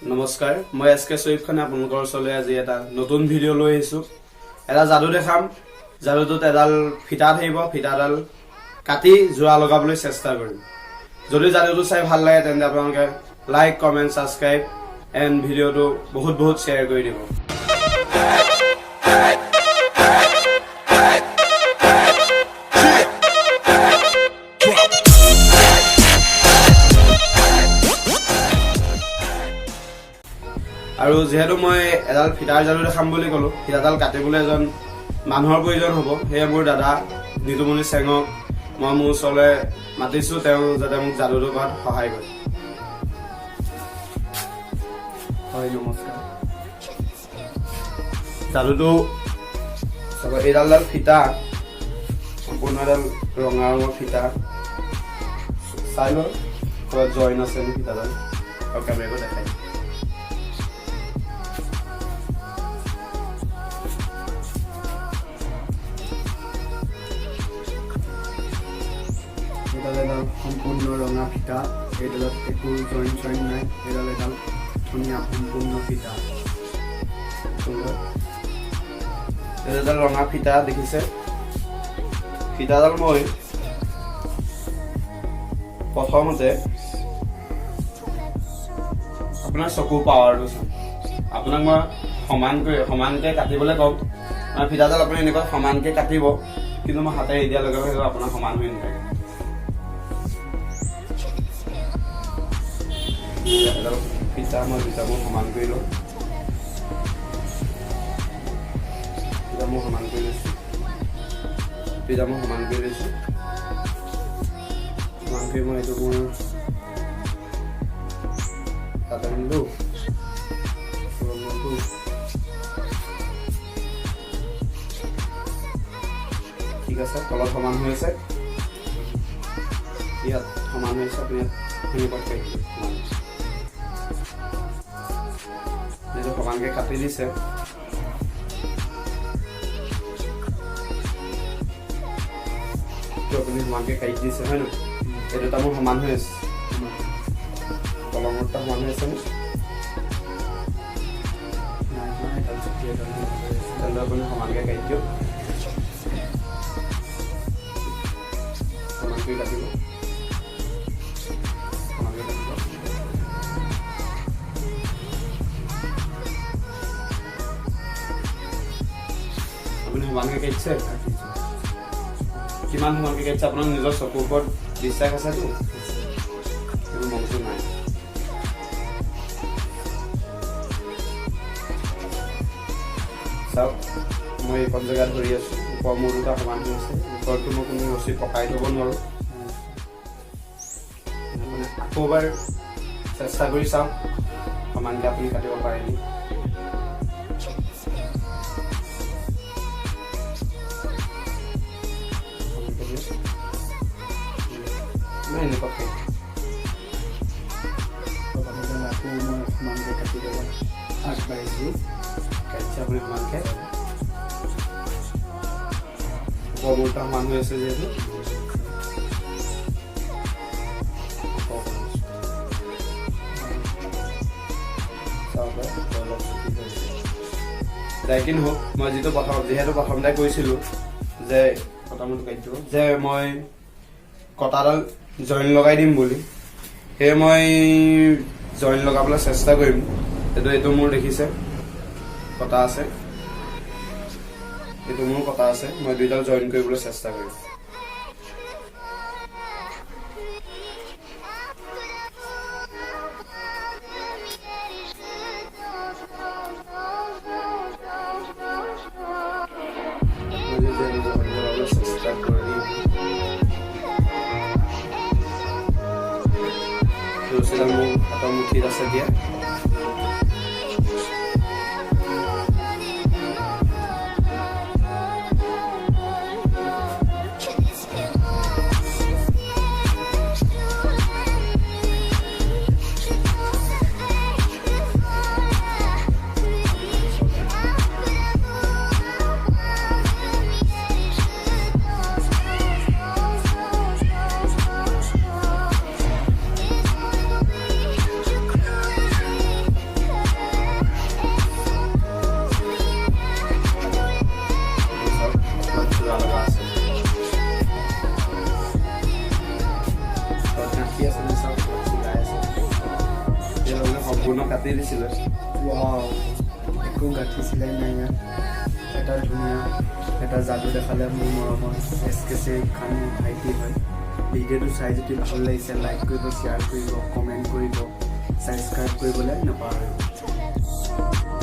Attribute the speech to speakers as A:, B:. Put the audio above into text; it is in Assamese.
A: নমস্কাৰ মই এসকে সৈফ খানে আপোনালোকৰ ওচৰলৈ আজি এটা নতুন ভিডিঅ' লৈ আহিছো এটা যাদু দেখাম যাদুটোত এডাল ফিটা থাকিব ফিটাডাল কাটি জোৰা লগাবলৈ চেষ্টা কৰিম যদি যাদুটো চাই ভাল লাগে তেন্তে আপোনালোকে লাইক কমেন্ট সাবস্ক্ৰাইব এণ্ড ভিডিঅ'টো বহুত শ্বেয়াৰ কৰি দিব আৰু যেহেতু মই এডাল ফিটাৰ যাদু দেখাম বুলি ক'লো ফিটাডাল কাটিবলৈ এজন মানুহৰ প্ৰয়োজন হ'ব সেয়ে মোৰ দাদা নিতুমণি চেঙক মই মোৰ ওচৰলৈ মাতিছো তেওঁ যাতে মোক যাদুটো কৰাত সহায় কৰে হয় নমস্কাৰ যাদুটো চাব এইডাল ফিটা সম্পূৰ্ণ এডাল ৰঙা ৰঙৰ ফিটা চাই লওক ক'ৰবাত জইন আছে নি ফিটাডাল আৰু কেমেৰাটো দেখাই এডাল সম্পূৰ্ণ ৰঙা ফিটা এইডালত একো জইন নাই এডাল ধুনীয়া সম্পূৰ্ণ ফিটা এডাল ৰঙা ফিটা দেখিছে ফিটাডাল মই প্ৰথমতে আপোনাৰ চকু পাৱাৰটো চাম আপোনাক মই সমানকৈ কাটিবলৈ কম ফিটাডাল আপুনি এনেকৈ সমানকৈ কাটিব কিন্তু মই হাতে এৰি দিয়াৰ লগে লগে আপোনাৰ সমান হৈ নাথাকে ফিটা মই সমান কৰি লওঁ সমান কৰি লৈছোঁ সমান কৰি মই এইটো মোৰ তাতে আনিলোঁ ঠিক আছে তলত সমান হৈ আছে ইয়াত সমান হৈ আছে আপুনি ইয়াত সমানকৈ কাটি দিছে আপুনি সমানকৈ কাটি দিছে হয় নহয় এই দুটা মোৰ সমান হৈ আছে তলৰ মোৰটা সমান হৈ আছে নে তেন্তে আপুনি সমানকৈ কাটি দিয়ক সমানকৈ কাটিব আপুনি সমানকৈ কাটিছে কিমান সমানকৈ কাটিছে আপোনাৰ নিজৰ চকুৰ ওপৰত বিশ্বাস আছেতো কিন্তু মনটো নাই চাওক মই এইখন জেগাত ধৰি আছো ওপৰ মোৰ দুটা সমান হৈ আছে ওপৰতো মই কোনো ৰছী পকাই থ'ব নোৱাৰোঁ আকৌ এবাৰ চেষ্টা কৰি চাওক সমানকৈ আপুনি কাটিব পাৰেনি এনেকুৱা সমানকৈ কাটি দিব আগবাঢ়িছোঁ কাটিছে আপুনি সমানকৈ ওপৰটা সমান হৈ আছে যিহেতু যাই নহওক মই যিহেতু প্ৰথমতে কৈছিলোঁ যে যে মই কটাডাল জইন লগাই দিম বুলি সেয়ে মই জইন লগাবলৈ চেষ্টা কৰিম এইটো মোৰ দেখিছে কটা আছে এইটো মোৰ কটা আছে মই দুইডাল জইন কৰিবলৈ চেষ্টা কৰিম চেষ্টা কৰিম ৰছীডাল মোৰ হাতৰ মুঠিত আছে দিয়া কাটি দিছিলে
B: ৱাও একো গাঁঠিছিলে নাই ইয়াত এটা ধুনীয়া এটা যাদু দেখালে মোৰ মৰমৰ এছকেছে খান ভাইটি হয় ভিডিঅ'টো চাই যদি ভাল লাগিছে লাইক কৰিব শ্বেয়াৰ কৰিব কমেণ্ট কৰিব ছাবস্ক্ৰাইব কৰিবলৈ নাপাহৰিব